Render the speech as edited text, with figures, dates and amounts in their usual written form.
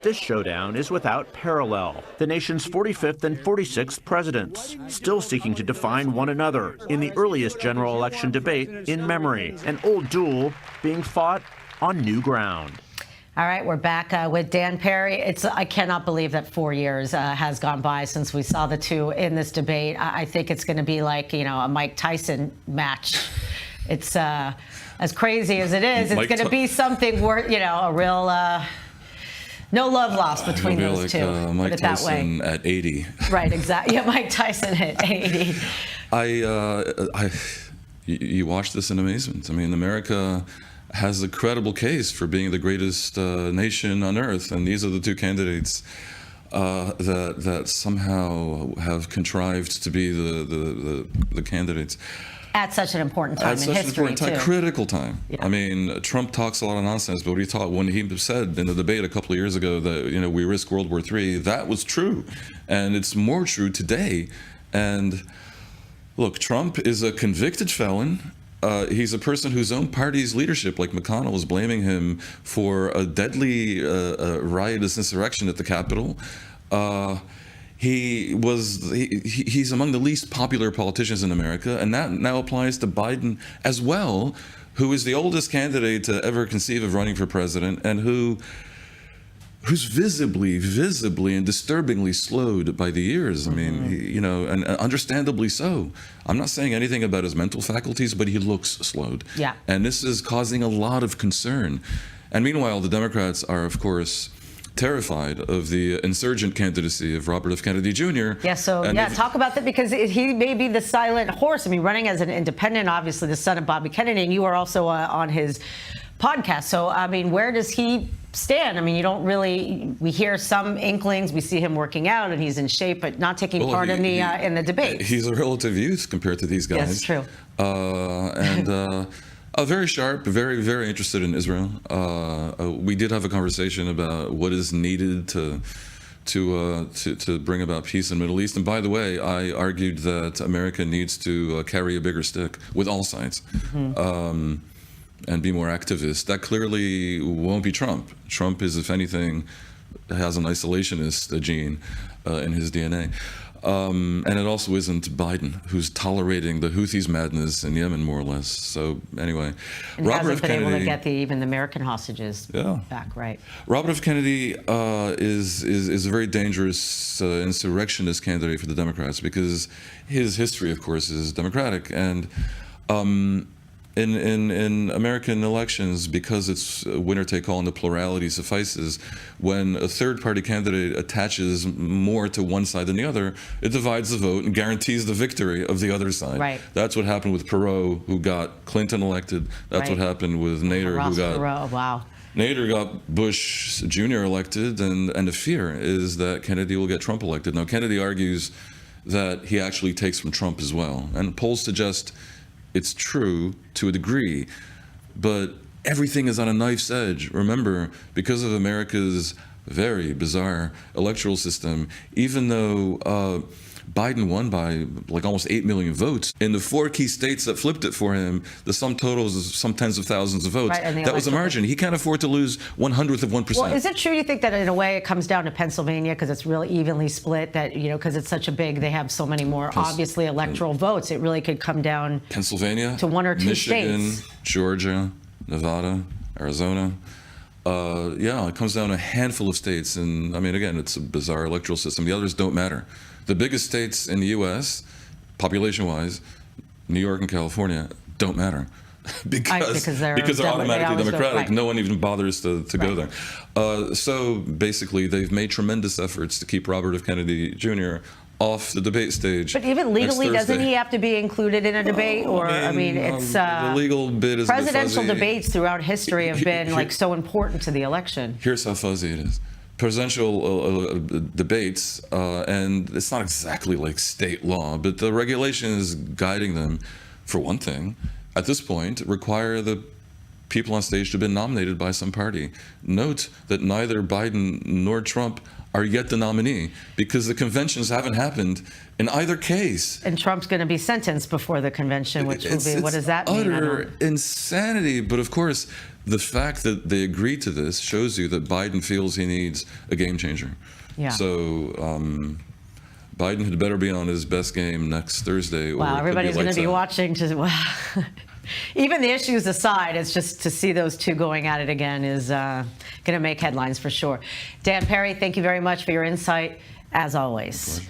This showdown is without parallel. The nation's 45th and 46th presidents, still seeking to define one another in the earliest general election debate in memory. An old duel being fought on new ground. All right, we're back with Dan Perry. I cannot believe that 4 years has gone by since we saw the two in this debate. I think it's going to be like, a Mike Tyson match. It's as crazy as it is. It's going to be something worth, a real no love lost between those like, two. Mike put it that Tyson way. At 80. Right, exactly. Yeah, Mike Tyson at 80. You watch this in amazement. I mean, America has a credible case for being the greatest nation on earth, and these are the two candidates that somehow have contrived to be the candidates. At such an important time in history, At such an important time, too. critical time. Yeah. I mean, Trump talks a lot of nonsense, but when he said in the debate a couple of years ago that, we risk World War III, that was true. And it's more true today. And look, Trump is a convicted felon. He's a person whose own party's leadership, like McConnell, is blaming him for a deadly riotous insurrection at the Capitol. He's among the least popular politicians in America, and that now applies to Biden as well, who is the oldest candidate to ever conceive of running for president, and who's visibly and disturbingly slowed by the years. I mean, and understandably so. I'm not saying anything about his mental faculties, but he looks slowed. Yeah. And this is causing a lot of concern. And meanwhile, the Democrats are, of course, terrified of the insurgent candidacy of Robert F. Kennedy Jr. Yeah, talk about that, because he may be the silent horse. I mean, running as an independent, obviously the son of Bobby Kennedy, and you are also on his podcast. So, I mean, where does he stand? I mean, we hear some inklings. We see him working out and he's in shape, but not taking part in the debate. He's a relative youth compared to these guys. Yes, true. Very sharp, very, very interested in Israel. We did have a conversation about what is needed to bring about peace in the Middle East. And by the way, I argued that America needs to carry a bigger stick with all sides. And be more activist. That clearly won't be Trump. Trump is, if anything, has an isolationist gene in his DNA. And it also isn't Biden, who's tolerating the Houthis' madness in Yemen, more or less. So anyway, and Robert F. Kennedy hasn't been able to get even the American hostages back, right? Robert F. Kennedy is a very dangerous insurrectionist candidate for the Democrats, because his history, of course, is Democratic. And in American elections, because it's winner take all and the plurality suffices, when a third party candidate attaches more to one side than the other, it divides the vote and guarantees the victory of the other side. Right. That's what happened with Perot, who got Clinton elected. That's what happened with Nader, who got Perot. Wow. Nader got Bush Jr. elected, and the fear is that Kennedy will get Trump elected. Now, Kennedy argues that he actually takes from Trump as well, and polls suggest it's true to a degree, but everything is on a knife's edge. Remember, because of America's very bizarre electoral system, even though Biden won by like almost 8 million votes, in the 4 key states that flipped it for him, the sum total is some tens of thousands of votes. Right, that was a margin. He can't afford to lose 1/100 of 1%. Well, is it true, you think, that in a way it comes down to Pennsylvania, because it's really evenly split, that, because it's such a big, they have so many more, obviously, electoral votes, it really could come down Pennsylvania, to 1 or 2 Michigan, states. Georgia, Nevada, Arizona. It comes down to a handful of states. And I mean, again, it's a bizarre electoral system. The others don't matter. The biggest states in the U.S., population-wise, New York and California, don't matter. because they're automatically Democratic. Right. No one even bothers to go there. So basically, they've made tremendous efforts to keep Robert F. Kennedy Jr. off the debate stage. But even legally, doesn't he have to be included in a debate? Or it's the legal bit is presidential debates throughout history have been so important to the election. Here's how fuzzy it is. Presidential debates, and it's not exactly like state law, but the regulations guiding them, for one thing, at this point, require the people on stage to have been nominated by some party. Note that neither Biden nor Trump are yet the nominee, because the conventions haven't happened in either case. And Trump's going to be sentenced before the convention, which will be, what does that mean? Utter insanity. But of course, the fact that they agreed to this shows you that Biden feels he needs a game changer. Yeah. So Biden had better be on his best game next Thursday. Wow, everybody's going to be watching. Even the issues aside, it's just to see those two going at it again is going to make headlines for sure. Dan Perry, thank you very much for your insight, as always.